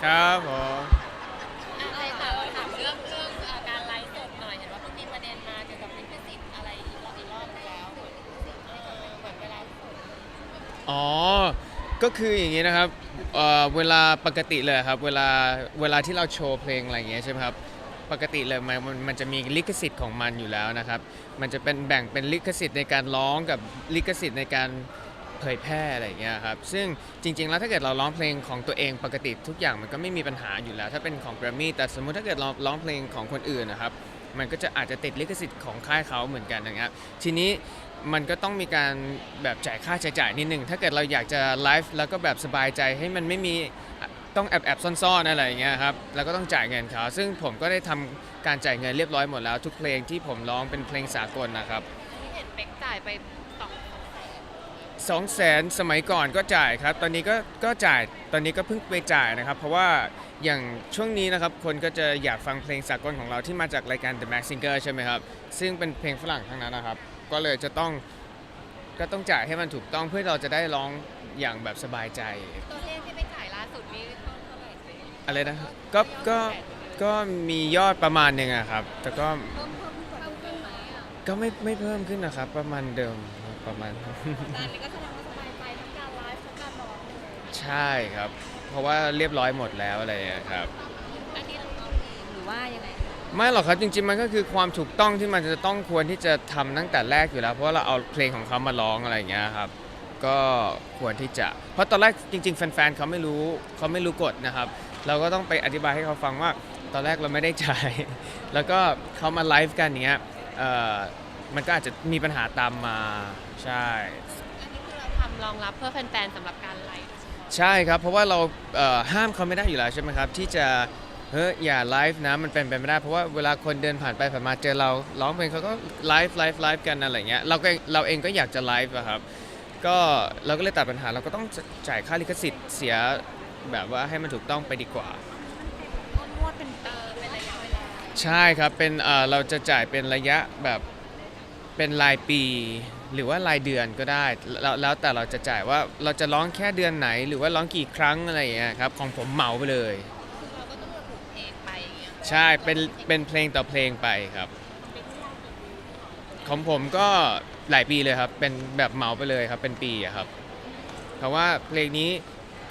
ครับผม อะไรถามเรื่องการไลฟ์สดหน่อยเห็นว่าเพิ่งมีประเด็นมาเกี่ยวกับลิขสิทธิ์อะไรอีกรอบนึงแล้วเหมือนเวลาสดอ๋อก็คืออย่างนี้นะครับเวลาปกติเลยครับเวลาที่เราโชว์เพลงอะไรอย่างเงี้ยใช่ไหมครับปกติเลยมันจะมีลิขสิทธิ์ของมันอยู่แล้วนะครับมันจะเป็นแบ่งเป็นลิขสิทธิ์ในการร้องกับลิขสิทธิ์ในการเผยแพร่อะไรอย่างเงี้ยครับซึ่งจริงๆแล้วถ้าเกิดเราร้องเพลงของตัวเองปกติทุกอย่างมันก็ไม่มีปัญหาอยู่แล้วถ้าเป็นของ Grammy แต่สมมุติถ้าเกิดเราร้องเพลงของคนอื่นนะครับมันก็จะอาจจะติดลิขสิทธิ์ของค่ายเขาเหมือนกันนะครับทีนี้ มันก็ต้องมีการแบบจ่ายค่าใช้จ่ายนิดนึงถ้าเกิดเราอยากจะไลฟ์แล้วก็แบบสบายใจให้มันไม่มีต้องแอบซ่อนๆอะไรอย่างเงี้ยครับแล้วก็ต้องจ่ายเงินเขาซึ่งผมก็ได้ทำการจ่ายเงินเรียบร้อยหมดแล้วทุกเพลงที่ผมร้องเป็นเพลงสากลนะครับที่เห็นเป็กจ่ายไป200,000200,000สมัยก่อนก็จ่ายครับตอนนี้ก็จ่ายตอนนี้ก็เพิ่งไปจ่ายนะครับเพราะว่าอย่างช่วงนี้นะครับคนก็จะอยากฟังเพลงสากลของเราที่มาจากรายการ The Max Singer ใช่ไหมครับซึ่งเป็นเพลงฝรั่งทั้งนั้นนะครับก็เลยจะต้อง ก็ต้องจ่ายให้มันถูกต้องเพื่อเราจะได้ร้องอย่างแบบสบายใจตัวเลขที่ไปจ่ายล่าสุดนี่เท่าไหร่อะไรนะก็มียอดประมาณหนึ่งอะครับแต่ก็เพิ่มขึ้นไหมอ่ะก็ไม่เพิ่มขึ้นนะครับประมาณเดิมประมาณ แต่อันนี้ก็แสดงว่าสบายใจทั้งการไลฟ์ทั้งการร้องเลย ใช่ครับเพราะว่าเรียบร้อยหมดแล้วอะไรอย่างเงี้ยครับ อันนี้เราเอาเองหรือว่ายังไงไม่หรอกครับจริงๆมันก็คือความถูกต้องที่มันจะต้องควรที่จะทำตั้งแต่แรกอยู่แล้วเพราะว่าเราเอาเพลงของเขามาร้องอะไรอย่างเงี้ยครับก็ควรที่จะเพราะตอนแรกจริงๆแฟนๆเขาไม่รู้กฎนะครับเราก็ต้องไปอธิบายให้เขาฟังว่าตอนแรกเราไม่ได้จ่ายแล้วก็เขามาไลฟ์กันอย่างเงี้ยเอ่อมันก็อาจจะมีปัญหาตามมาใช่อันนี้คือเราทำรองรับเพื่อแฟนๆสำหรับการไลฟ์ใช่ครับเพราะว่าเราห้ามเขาไม่ได้อยู่แล้วใช่ไหมครับที่จะเฮ้ยอย่าไลฟ์นะมันเป็นไปไม่ได้เพราะว่าเวลาคนเดินผ่านไปผ่านมาเจอเราร้องเพลงเขาก็ไลฟ์กันอะไรเงี้ยเราเองก็อยากจะไลฟ์อะครับก็เราก็เลยตัดปัญหาเราก็ต้องจ่ายค่าลิขสิทธิ์เสียแบบว่าให้มันถูกต้องไปดีกว่านวดเป็นเป็นระยะเวลาใช่ครับเป็นเราจะจ่ายเป็นระยะแบบเป็นรายปีหรือว่ารายเดือนก็ได้แล้วแต่เราจะจ่ายว่าเราจะร้องแค่เดือนไหนหรือว่าร้องกี่ครั้งอะไรอย่างเงี้ยครับของผมเหมาไปเลยคือเราก็ต้องระบุเพลงไปอย่างเงี้ยใช่เป็นเพลงต่อเพลงไปครับของผมก็หลายปีเลยครับเป็นแบบเหมาไปเลยครับเป็นปีอะครับเพราะว่าเพลงนี้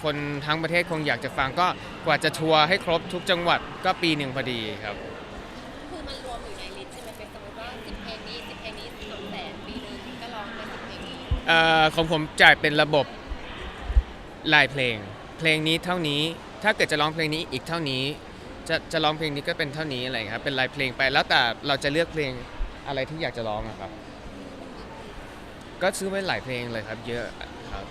คนทั้งประเทศคงอยากจะฟังก็กว่าจะทัวร์ให้ครบทุกจังหวัดก็ปีหนึ่งพอดีครับคือมันรวมอยู่ในลิสต์ใช่ไหมเป็นสมมติว่า10 เพลงนี้200,000ปีนึงก็ร้องไป10 เพลงนี้ของผมจ่ายเป็นระบบรายเพลงเพลงนี้เท่านี้ถ้าเกิดจะร้องเพลงนี้อีกเท่านี้จะร้องเพลงนี้ก็เป็นเท่านี้อะไรครับเป็นรายเพลงไปแล้วแต่เราจะเลือกเพลงอะไรที่อยากจะร้องอะครับก็ซื้อไว้หลายเพลงเลยครับเยอะครับ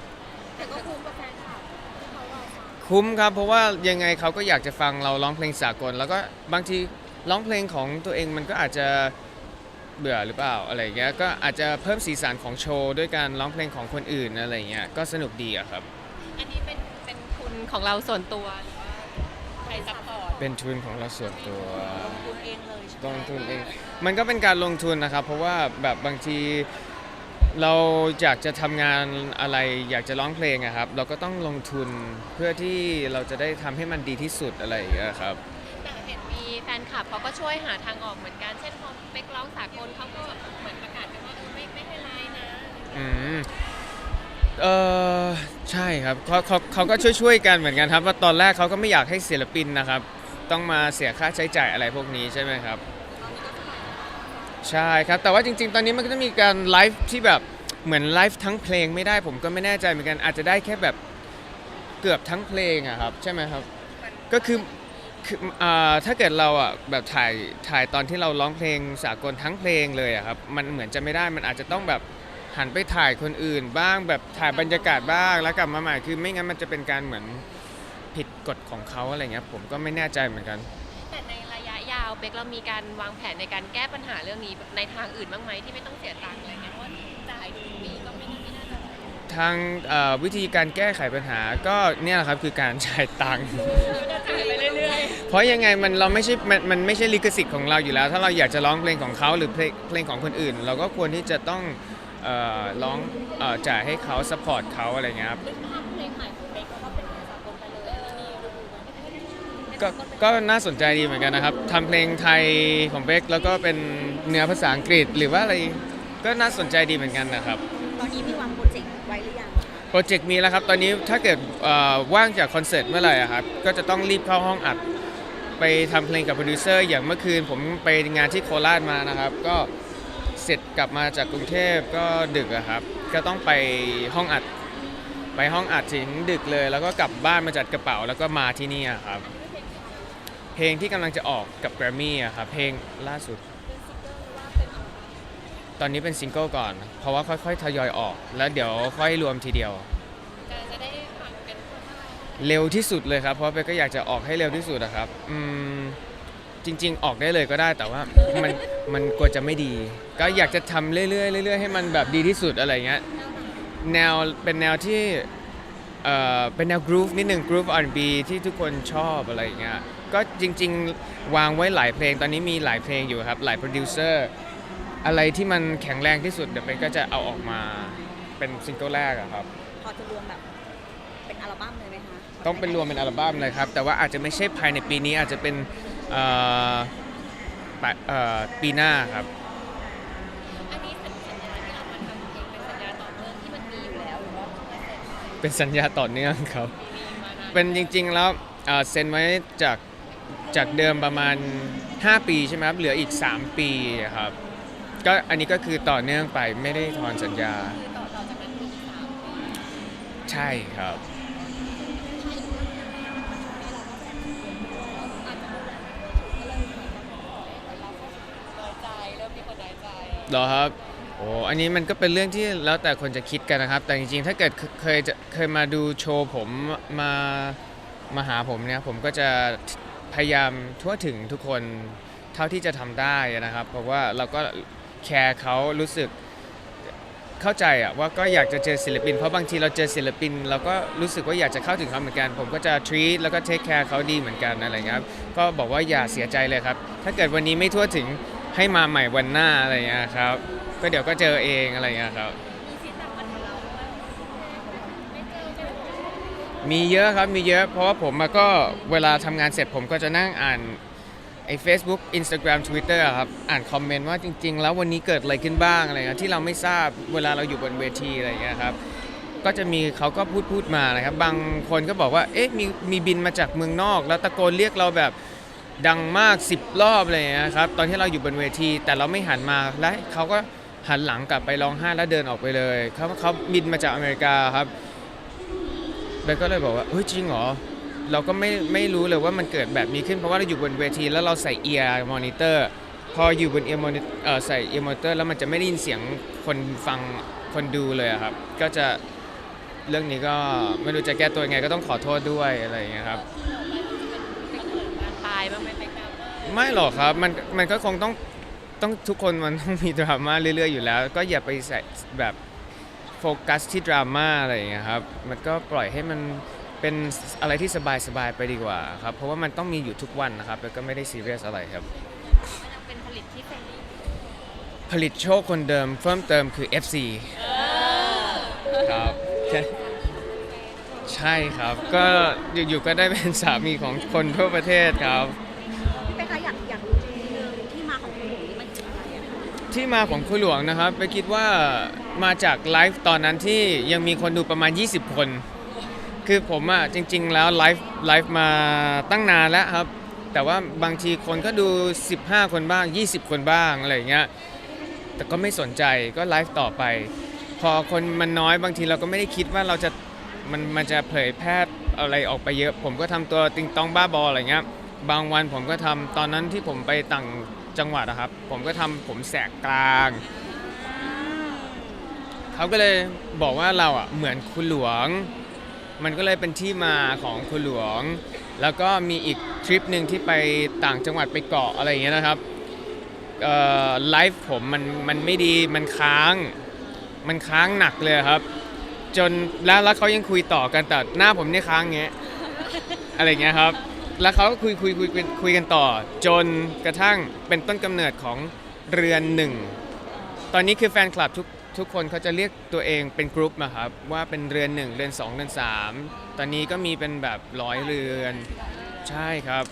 แต่ก็คุ้มกับแฟนคลับที่เขารอฟังคุ้มครับเพราะว่ายังไงเขาก็อยากจะฟังเราร้องเพลงสากลแล้วก็บางทีร้องเพลงของตัวเองมันก็อาจจะเบื่อหรือเปล่าอะไรเงี้ยก็อาจจะเพิ่มสีสันของโชว์ด้วยการร้องเพลงของคนอื่นอะไรเงี้ยก็สนุกดีอะครับอันนี้เป็นทุนของเราส่วนตัวหรือว่าใครซัพพอร์ตเป็นทุนของเราส่วนตัวลงทุนเองเลยใช่ไหมลงทุนเองมันก็เป็นการลงทุนนะครับเพราะว่าแบบบางทีเราอยากจะทำงานอะไรอยากจะร้องเพลงอะครับเราก็ต้องลงทุนเพื่อที่เราจะได้ทำให้มันดีที่สุดอะไรอย่างเงี้ยครับแต่เห็นมีแฟนคลับเขาก็ช่วยหาทางออกเหมือนกันเช่นพอเป๊กร้องสากลเขาก็เหมือนประกาศกันว่าไม่ให้ไลน์นะอืมเออใช่ครับเขาก็ช่วยกันเหมือนกันครับว่าตอนแรกเขาก็ไม่อยากให้ศิลปินนะครับต้องมาเสียค่าใช้จ่ายอะไรพวกนี้ใช่ไหมครับใช่ครับแต่ว่าจริงๆตอนนี้มันก็จะมีการไลฟ์ที่แบบเหมือนไลฟ์ทั้งเพลงไม่ได้ผมก็ไม่แน่ใจเหมือนกันอาจจะได้แค่แบบเกือบทั้งเพลงอะครับใช่ไหมครับก็คือถ้าเกิดเราอ่ะแบบถ่ายตอนที่เราร้องเพลงสากลทั้งเพลงเลยอะครับมันเหมือนจะไม่ได้มันอาจจะต้องแบบหันไปถ่ายคนอื่นบ้างแบบถ่ายบรรยากาศบ้างแล้วกลับมาใหม่คือไม่งั้นมันจะเป็นการเหมือนผิดกฎของเขาอะไรเงี้ยผมก็ไม่แน่ใจเหมือนกันแต่ในระยะยาวเป๊กเรามีการวางแผนในการแก้ปัญหาเรื่องนี้ในทางอื่นบ้างไหมที่ไม่ต้องเสียตังค์อะไรเงี้ยเพราะว่าจ่ายทุนนี้ก็ไม่น่าจะทางวิธีการแก้ไขปัญหาก็เนี่ยแหละครับคือการจ่ายตังค์ จ่ายไปเรื่อยเพราะยังไงเราไม่ใช่มันไม่ใช่ลิขสิทธิ์ของเราอยู่แล้วถ้าเราอยากจะร้องเพลงของเขาหรือเพลงของคนอื่นเราก็ควรที่จะต้องร้องจ่ายให้เขาซัพพอร์ตเขาอะไรเงี้ยครับๆนึกภาพเพลงใหม่ของเป๊กแล้วก็เป็นเพลงสากลไปเลยอันนี้ดูไหม ก็ก็น่าสนใจดีเหมือนกันนะครับทำเพลงไทยของเบคแล้วก็เป็นเนื้อภาษาอังกฤษหรือว่าอะไรก็น่าสนใจดีเหมือนกันนะครับ ตอนนี้มีวางโปรเจกต์ไว้หรือยัง โปรเจกต์มีแล้วครับตอนนี้ถ้าเกิดว่างจากคอนเสิร์ตเมื่อไหร่อะครับก็จะต้องรีบเข้าห้องอัดไปทำเพลงกับโปรดิวเซอร์อย่างเมื่อคืนผมไปงานที่โคราชมานะครับก็เสร็จกลับมาจากกรุงเทพก็ดึกอะครับก็ต้องไปห้องอัดถึงดึกเลยแล้วก็กลับบ้านมาจัดกระเป๋าแล้วก็มาที่นี่อะครับเพลงที่กำลังจะออกกับแกรมมี่อะครับเพลงล่าสุด ตอนนี้เป็นซิงเกิลก่อนเพราะว่าค่อยๆทยอยออกแล้วเดี๋ยวค่อยรวมทีเดียว จะได้ฟังเป็นคนไทย เร็วที่สุดเลยครับเพราะเป๊กก็อยากจะออกให้เร็วที่สุดนะครับจริงๆออกได้เลยก็ได้แต่ว่ามันกลัวจะไม่ดี ก็อยากจะทำเรื่อยๆเรื่อยๆให้มันแบบดีที่สุดอะไรเงี้ยแนวเป็นแนวที่เป็นแนวกรูฟนิดหนึ่งกรูฟ R&B ที่ทุกคนชอบอะไรเงี้ยก็จริงๆวางไว้หลายเพลงตอนนี้มีหลายเพลงอยู่ครับหลายโปรดิวเซอร์อะไรที่มันแข็งแรงที่สุดเดี๋ยวเป๊กก็จะเอาออกมาเป็นซิงเกิลแรกอะครับ พอจะรวมแบบเป็นอัลบั้มเลยไหมคะ ต้องเป็นรวมเป็นอัลบั้มเลยครับแต่ว่าอาจจะไม่ใช่ภายในปีนี้อาจจะเป็นเอ่อปีหน้าครับ อันนี้สัญญาที่เรามาทำเพลงเป็นสัญญาต่อเนื่องที่มันมีอยู่แล้วหรือว่าเพิ่งมาเสร็จ เป็นสัญญาต่อเนื่องครับ มีมานาน เป็นจริงๆแล้วเซ็นไว้จากเดิมประมาณ 5 ปีใช่ไหมครับเหลืออีก 3 ปีครับก็อันนี้ก็คือต่อเนื่องไปไม่ได้ถอนสัญญา คือต่อจากนั้นมี3 ปี ใช่ครับ อาจจะดูแลก็เลยมีคนบอกเราก็น้อยใจเริ่มมีคนน้อยใจ เหรอครับโอ้อันนี้มันก็เป็นเรื่องที่แล้วแต่คนจะคิดกันนะครับ แต่จริงๆ ถ้าเกิดเคยมาดูโชว์ผมมาหาผมเนี่ยผมก็จะพยายามทั่วถึงทุกคนเท่าที่จะทำได้นะครับ เพราะว่าเราก็แคร์เขารู้สึกเข้าใจอะว่าก็อยากจะเจอศิลปินเพราะบางทีเราเจอศิลปินเราก็รู้สึกว่าอยากจะเข้าถึงเขาเหมือนกันผมก็จะ treat แล้วก็ take care เขาดีเหมือนกันอะไรเงี้ยครับก็บอกว่าอย่าเสียใจเลยครับถ้าเกิดวันนี้ไม่ทั่วถึงให้มาใหม่วันหน้าอะไรเงี้ยครับก็เดี๋ยวก็เจอเองอะไรเงี้ยครับ มีฟีดแบ็กมาทางเราด้วยไม่เจอไม่ได้ มีเยอะครับมีเยอะเพราะว่าผมก็เวลาทำงานเสร็จผมก็จะนั่งอ่านไอ้ Facebook Instagram Twitter อะครับอ่านคอมเมนต์ว่าจริงๆแล้ววันนี้เกิดอะไรขึ้นบ้างอะไรเงี้ยที่เราไม่ทราบเวลาเราอยู่บนเวทีอะไรเงี้ยครับก็จะมีเขาก็พูดมานะครับบางคนก็บอกว่าเอ๊ะมีบินมาจากเมืองนอกแล้วตะโกนเรียกเราแบบดังมาก10 รอบอะไรเงี้ยครับตอนที่เราอยู่บนเวทีแต่เราไม่หันมาและเขาก็หันหลังกลับไปร้องไห้แล้วเดินออกไปเลยเขาบินมาจากอเมริกาครับ เบนก็เลยบอกว่าเฮ้ยจริงเหรอเราก็ไม่รู้เลยว่ามันเกิดแบบนี้ขึ้นเพราะว่าเราอยู่บนเวทีแล้วเราใส่เอียร์มอนิเตอร์พออยู่บนเอียร์มอนิใส่เอียร์มอนิเตอร์แล้วมันจะไม่ได้ยินเสียงคนฟังคนดูเลยอะครับก็จะเรื่องนี้ก็ไม่รู้จะแก้ตัวยังไงก็ต้องขอโทษด้วยอะไรอย่างเงี้ยครับ ตายบ้างไหมไปกามา ไม่หรอกครับมันก็คงต้องทุกคนมันต้องมีดราม่าเรื่อยๆอยู่แล้วก็อย่าไปใส่แบบโฟกัสที่ดราม่าอะไรอย่างเงี้ยครับมันก็ปล่อยให้มันเป็นอะไรที่สบายๆไปดีกว่าครับเพราะว่ามันต้องมีอยู่ทุกวันนะครับแล้วก็ไม่ได้ซีเรียสอะไรครับ ยังเป็นผลิตที่เป็น ผลิตโชคคนเดิมเพิ่มเติมคือ FC ครับใช่ครับก็อยู่ๆก็ได้เป็นสามีของคนทั่วประเทศครับ พี่เป๊กคะอยากรู้นิดนึงที่มาของคุณหลวงนี่มันคืออะไรอะคะ ที่มาของคุณหลวงนะครับไปคิดว่ามาจากไลฟ์ตอนนั้นที่ยังมีคนดูประมาณ 20 คน คือผมอ่ะจริงๆแล้วไลฟ์มาตั้งนานแล้วครับ แต่ว่าบางทีคนก็ดู 15 คนบ้าง 20 คนบ้างอะไรอย่างเงี้ยแต่ก็ไม่สนใจก็ไลฟ์ต่อไป พอคนมันน้อยบางทีเราก็ไม่ได้คิดว่าเราจะมันจะเผยแพร่อะไรออกไปเยอะ ผมก็ทำตัวติงตองบ้าบออะไรเงี้ยบางวันผมก็ทำตอนนั้นที่ผมไปต่างจังหวัดนะครับผมก็ทำผมแสกกลางเขาก็เลยบอกว่าเราอ่ะเหมือนคุณหลวงมันก็เลยเป็นที่มาของคุณหลวงแล้วก็มีอีกทริปหนึ่งที่ไปต่างจังหวัดไปเกาะอะไรอย่างเงี้ยนะครับไลฟ์ผมมันไม่ดีมันค้างหนักเลยครับจนแล้วเขายังคุยต่อกันแต่หน้าผมเนี่ยค้างเงี้ยอะไรเงี้ยครับแล้วเขาก็คุยกันต่อจนกระทั่งเป็นต้นกำเนิดของเรือนหนึ่งตอนนี้คือแฟนคลับทุกคนเขาจะเรียกตัวเองเป็นกรุ๊ปนะครับว่าเป็นเรือน1เรือน2เรือน3ตอนนี้ก็มีเป็นแบบ100 เรือน ใช่ครับ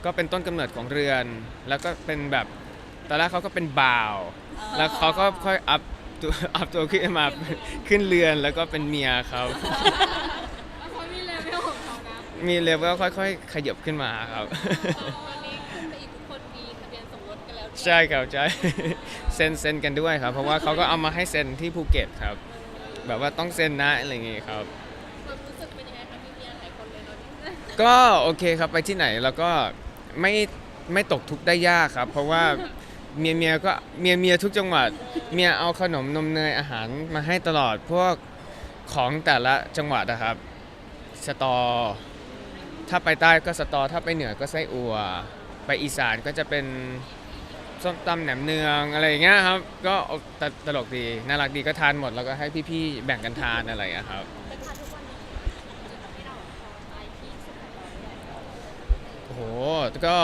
ก็เป็นต้นกำเนิดของเรือน แล้วก็เป็นแบบตอนแรกเขาก็เป็นบ่าว แล้วเขาก็ค่อยอัพตัวอัพตัวขึ้นมา ขึ้นเรือนแล้วก็เป็นเมียครับ เขามีเลเวลของเขานะ มีเลเวลค่อยๆ ขยับขึ้นมาครับ วันนี้ขึ้นไปอีกทุกคนมีทะเบียนสมรสกันแล้วด้วย ใช่ครับใช่ เซ็นกันด้วยครับ เพราะว่าเขาก็เอามาให้เซ็นที่ภูเก็ตครับ แบบว่าต้องเซ็นนะอะไรอย่างงี้ครับ ความรู้สึกเป็นยังไงคะมีเมียหลายคนเลยเนาะ ก็โอเคครับไปที่ไหนแล้วก็ไม่ตกทุกข์ได้ยากครับ เพราะว่าเมียก็เมียทุกจังหวัดเมียเอาขนมนมเนยอาหารมาให้ตลอดพวกของแต่ละจังหวัดนะครับสตอถ้าไปใต้ก็สตอถ้าไปเหนือก็ไส้อั่วไปอีสานก็จะเป็นส้มตำแหนมเนืองอะไรอย่างเงี้ยครับก็ตลกดีน่ารักดีก็ทานหมดแล้วก็ให้พี่ๆแบ่งกันทานอะไรอย่างเงี้ยครับ เป็นทานทุกวันนี้จะทำให้เราพอใจที่สุดของเราเนี่ย โอ้โหก็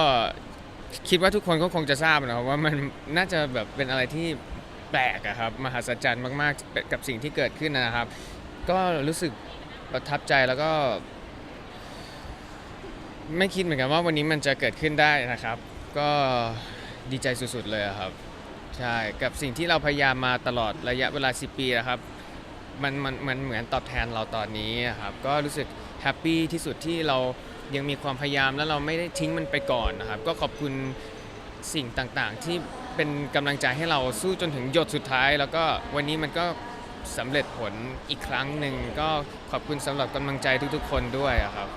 คิดว่าทุกคนก็คงจะทราบนะครับว่ามันน่าจะแบบเป็นอะไรที่แปลกอะครับมหัศจรรย์มากๆกับสิ่งที่เกิดขึ้นนะครับ ก็รู้สึกประทับใจแล้วก็ ไม่คิดเหมือนกันว่าวันนี้มันจะเกิดขึ้นได้นะครับ ก็ดีใจสุดๆเลยอะครับใช่กับสิ่งที่เราพยายามมาตลอดระยะเวลา10 ปีนะครับมันเหมือนตอบแทนเราตอนนี้อะครับก็รู้สึกแฮปปี้ที่สุดที่เรายังมีความพยายามและเราไม่ได้ทิ้งมันไปก่อนนะครับก็ขอบคุณสิ่งต่างๆ ที่เป็นกำลังใจให้เราสู้จนถึงหยดสุดท้าย แล้วก็วันนี้มันก็สำเร็จผลอีกครั้งหนึ่งก็ขอบคุณสำหรับกำลังใจทุกๆ คนด้วยอะครับ